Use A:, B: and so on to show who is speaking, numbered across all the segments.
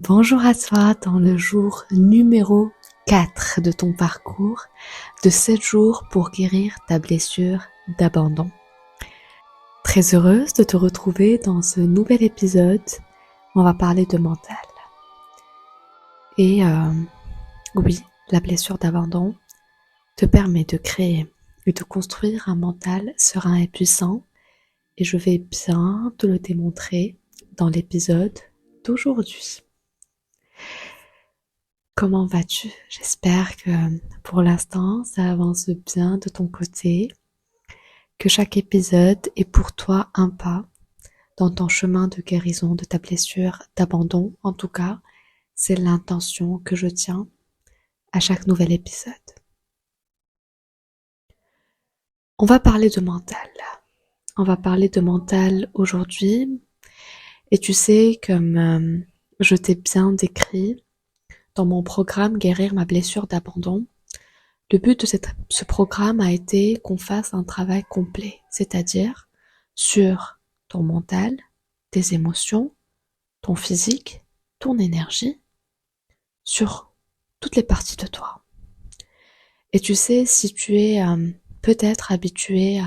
A: Bonjour à toi dans le jour numéro 4 de ton parcours de 7 jours pour guérir ta blessure d'abandon. Très heureuse de te retrouver dans ce nouvel épisode. On va parler de mental. Et oui, la blessure d'abandon te permet de créer et de construire un mental serein et puissant. Et je vais bien te le démontrer dans l'épisode d'aujourd'hui. Comment vas-tu? J'espère que pour l'instant, ça avance bien de ton côté, que chaque épisode est pour toi un pas dans ton chemin de guérison de ta blessure d'abandon. En tout cas, c'est l'intention que je tiens à chaque nouvel épisode. On va parler de mental. On va parler de mental aujourd'hui. Et tu sais, comme je t'ai bien décrit dans mon programme Guérir ma blessure d'abandon, le but de ce programme a été qu'on fasse un travail complet, c'est-à-dire sur ton mental, tes émotions, ton physique, ton énergie, sur toutes les parties de toi. Et tu sais, si tu es peut-être habitué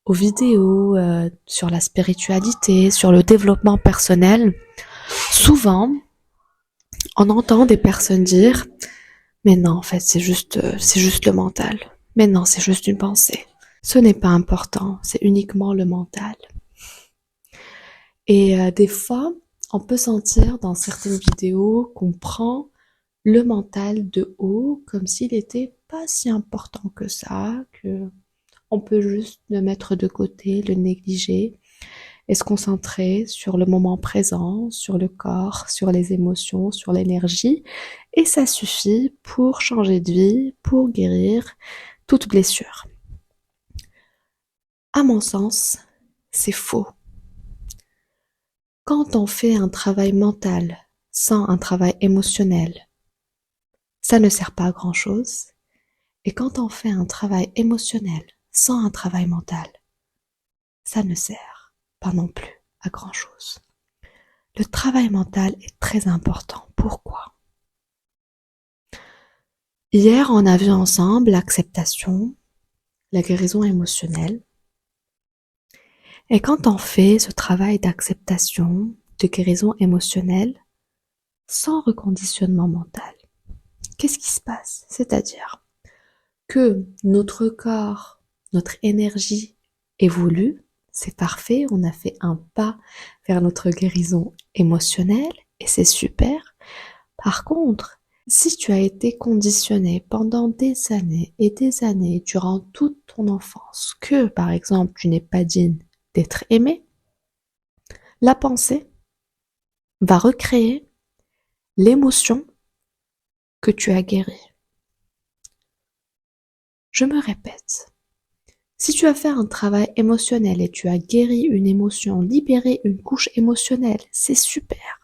A: aux vidéos sur la spiritualité, sur le développement personnel, souvent on entend des personnes dire mais non, en fait, c'est juste le mental. Mais non, c'est juste une pensée. Ce n'est pas important, c'est uniquement le mental. Et des fois, on peut sentir dans certaines vidéos qu'on prend le mental de haut comme s'il était pas si important que ça, que on peut juste le mettre de côté, le négliger et se concentrer sur le moment présent, sur le corps, sur les émotions, sur l'énergie. Et ça suffit pour changer de vie, pour guérir toute blessure. À mon sens, c'est faux. Quand on fait un travail mental sans un travail émotionnel, ça ne sert pas à grand chose. Et quand on fait un travail émotionnel sans un travail mental, ça ne sert pas non plus à grand chose. Le travail mental est très important. Pourquoi? Hier, on a vu ensemble l'acceptation, la guérison émotionnelle. Et quand on fait ce travail d'acceptation, de guérison émotionnelle, sans reconditionnement mental, qu'est-ce qui se passe? C'est-à-dire que notre corps, notre énergie évolue, c'est parfait, on a fait un pas vers notre guérison émotionnelle et c'est super. Par contre, si tu as été conditionné pendant des années et des années durant toute ton enfance que, par exemple, tu n'es pas digne d'être aimé, la pensée va recréer l'émotion que tu as guérie. Je me répète, si tu as fait un travail émotionnel et tu as guéri une émotion, libéré une couche émotionnelle, c'est super.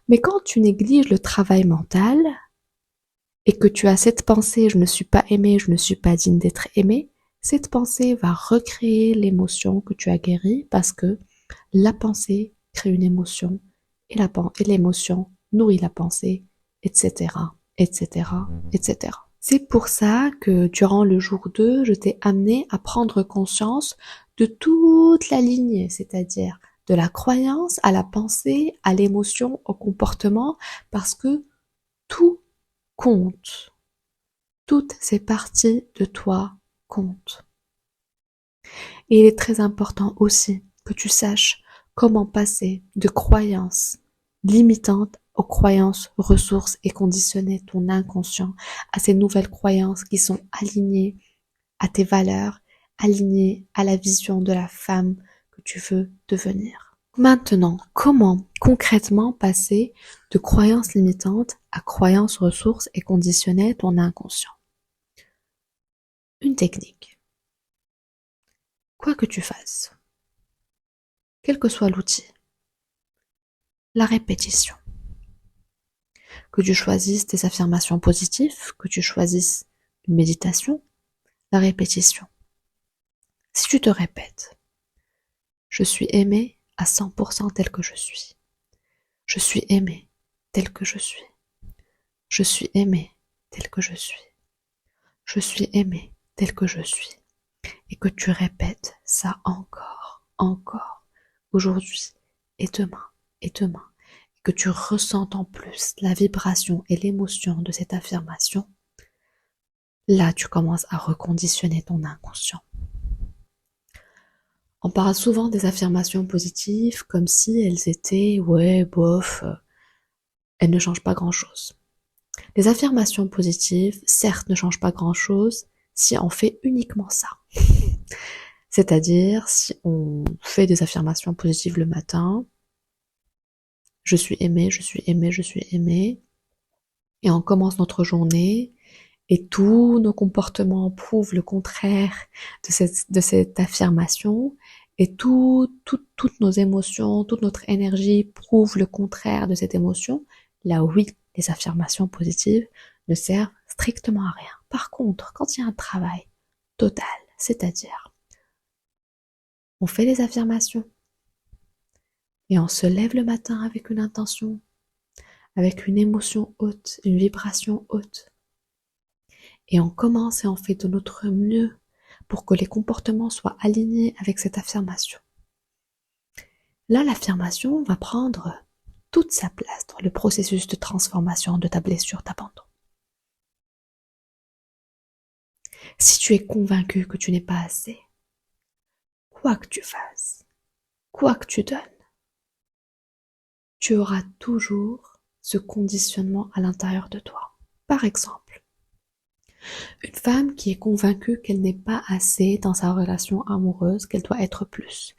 A: Mais quand tu négliges le travail mental et que tu as cette pensée « je ne suis pas aimé, je ne suis pas digne d'être aimé », cette pensée va recréer l'émotion que tu as guérie parce que la pensée crée une émotion et l'émotion nourrit la pensée, etc., etc., etc. C'est pour ça que durant le jour 2, je t'ai amené à prendre conscience de toute la lignée, c'est-à-dire de la croyance à la pensée, à l'émotion, au comportement, parce que tout compte. Toutes ces parties de toi comptent. Et il est très important aussi que tu saches comment passer de croyances limitantes aux croyances ressources et conditionner ton inconscient à ces nouvelles croyances qui sont alignées à tes valeurs, alignées à la vision de la femme que tu veux devenir. Maintenant, comment concrètement passer de croyances limitantes à croyances ressources et conditionner ton inconscient? Une technique. Quoi que tu fasses, quel que soit l'outil, la répétition. Que tu choisisses tes affirmations positives, que tu choisisses une méditation, la répétition. Si tu te répètes, je suis aimé à 100% tel que je suis. Je suis aimé tel que je suis. Je suis aimé tel que je suis. Je suis aimé tel que je suis. Et que tu répètes ça encore, aujourd'hui et demain et demain. Et que tu ressentes en plus la vibration et l'émotion de cette affirmation. Là, tu commences à reconditionner ton inconscient. On parle souvent des affirmations positives comme si elles étaient, ouais, bof, elles ne changent pas grand-chose. Les affirmations positives, certes, ne changent pas grand-chose si on fait uniquement ça. C'est-à-dire, si on fait des affirmations positives le matin, je suis aimé, je suis aimé, je suis aimé, et on commence notre journée, et tous nos comportements prouvent le contraire de cette affirmation, et toutes nos émotions, toute notre énergie prouve le contraire de cette émotion, là oui, les affirmations positives ne servent strictement à rien. Par contre, quand il y a un travail total, c'est-à-dire, on fait les affirmations, et on se lève le matin avec une intention, avec une émotion haute, une vibration haute, et on commence et on fait de notre mieux pour que les comportements soient alignés avec cette affirmation. Là, l'affirmation va prendre toute sa place dans le processus de transformation de ta blessure d'abandon. Si tu es convaincu que tu n'es pas assez, quoi que tu fasses, quoi que tu donnes, tu auras toujours ce conditionnement à l'intérieur de toi. Par exemple, une femme qui est convaincue qu'elle n'est pas assez dans sa relation amoureuse, qu'elle doit être plus.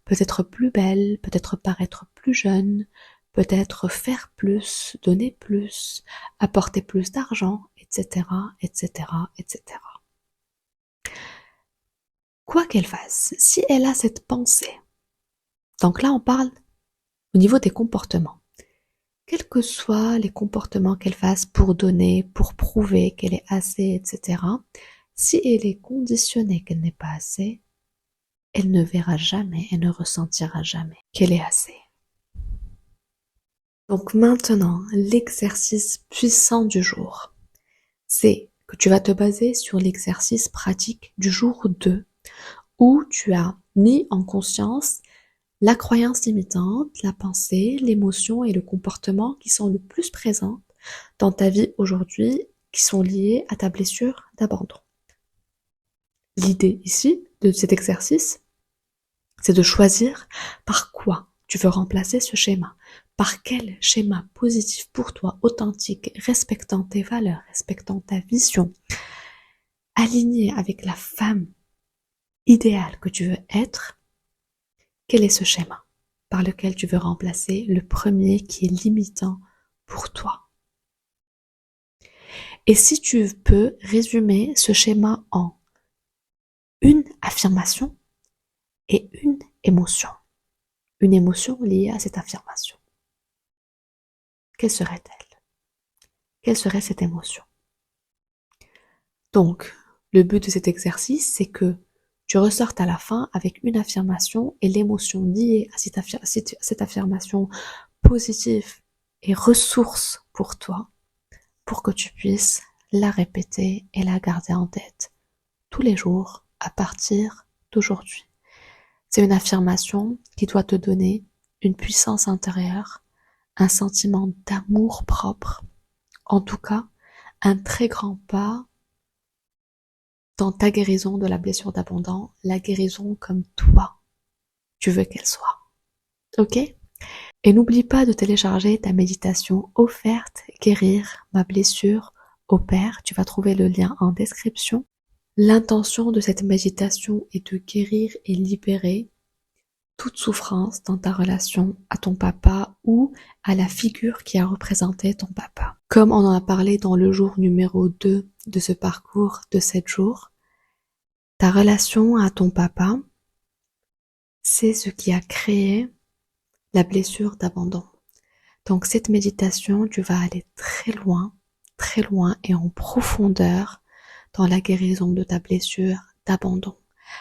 A: Peut-être plus belle, peut-être paraître plus jeune, peut-être faire plus, donner plus, apporter plus d'argent, etc., etc., etc. Quoi qu'elle fasse, si elle a cette pensée, donc là on parle au niveau des comportements, quels que soient les comportements qu'elle fasse pour donner, pour prouver qu'elle est assez, etc., si elle est conditionnée qu'elle n'est pas assez, elle ne verra jamais, elle ne ressentira jamais qu'elle est assez. Donc maintenant, l'exercice puissant du jour, c'est que tu vas te baser sur l'exercice pratique du jour 2, où tu as mis en conscience la croyance limitante, la pensée, l'émotion et le comportement qui sont le plus présents dans ta vie aujourd'hui, qui sont liés à ta blessure d'abandon. L'idée ici de cet exercice, c'est de choisir par quoi tu veux remplacer ce schéma. Par quel schéma positif pour toi, authentique, respectant tes valeurs, respectant ta vision, aligné avec la femme idéale que tu veux être, quel est ce schéma par lequel tu veux remplacer le premier qui est limitant pour toi. Et si tu peux résumer ce schéma en une affirmation et une émotion liée à cette affirmation, quelle serait-elle? Quelle serait cette émotion? Donc, le but de cet exercice, c'est que tu ressortes à la fin avec une affirmation et l'émotion liée à cette affirmation positive et ressource pour toi, pour que tu puisses la répéter et la garder en tête tous les jours à partir d'aujourd'hui. C'est une affirmation qui doit te donner une puissance intérieure, un sentiment d'amour propre, en tout cas un très grand pas dans ta guérison de la blessure d'abandon, la guérison comme toi, tu veux qu'elle soit. Ok? Et n'oublie pas de télécharger ta méditation offerte Guérir ma blessure opère. Tu vas trouver le lien en description. L'intention de cette méditation est de guérir et libérer toute souffrance dans ta relation à ton papa ou à la figure qui a représenté ton papa. Comme on en a parlé dans le jour numéro 2 de ce parcours de 7 jours, ta relation à ton papa, c'est ce qui a créé la blessure d'abandon. Donc cette méditation, tu vas aller très loin et en profondeur dans la guérison de ta blessure d'abandon.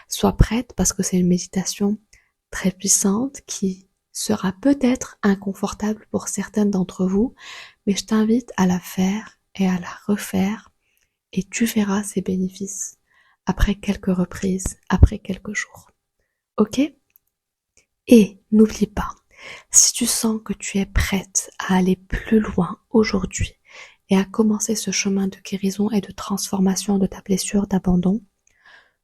A: Sois prête parce que c'est une méditation très puissante qui sera peut-être inconfortable pour certaines d'entre vous, mais je t'invite à la faire et à la refaire et tu verras ses bénéfices après quelques reprises, après quelques jours. Ok? Et n'oublie pas, si tu sens que tu es prête à aller plus loin aujourd'hui et à commencer ce chemin de guérison et de transformation de ta blessure d'abandon,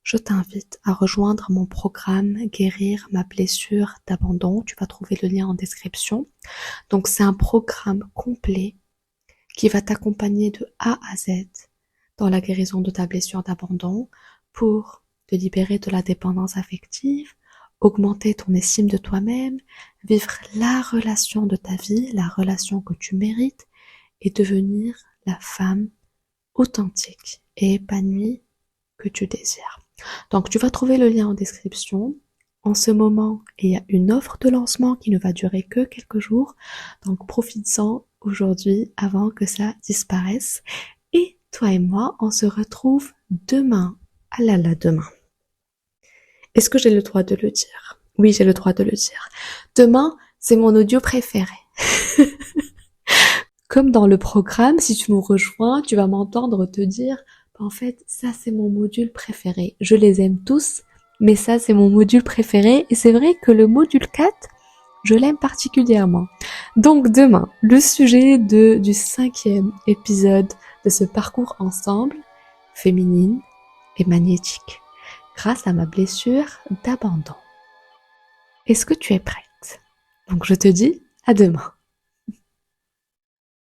A: je t'invite à rejoindre mon programme Guérir ma blessure d'abandon. Tu vas trouver le lien en description. Donc c'est un programme complet qui va t'accompagner de A à Z dans la guérison de ta blessure d'abandon pour te libérer de la dépendance affective, augmenter ton estime de toi-même, vivre la relation de ta vie, la relation que tu mérites et devenir la femme authentique et épanouie que tu désires. Donc tu vas trouver le lien en description. En ce moment, il y a une offre de lancement qui ne va durer que quelques jours. Donc profites-en aujourd'hui avant que ça disparaisse. Et toi et moi, on se retrouve demain. Ah là là, demain. Est-ce que j'ai le droit de le dire? Oui, j'ai le droit de le dire. Demain, c'est mon audio préféré. Comme dans le programme, si tu nous rejoins, tu vas m'entendre te dire, en fait, ça c'est mon module préféré. Je les aime tous, mais ça c'est mon module préféré. Et c'est vrai que le module 4, je l'aime particulièrement. Donc demain, le sujet du 5e épisode de ce parcours ensemble, féminine et magnétique, grâce à ma blessure d'abandon. Est-ce que tu es prête? Donc je te dis à demain.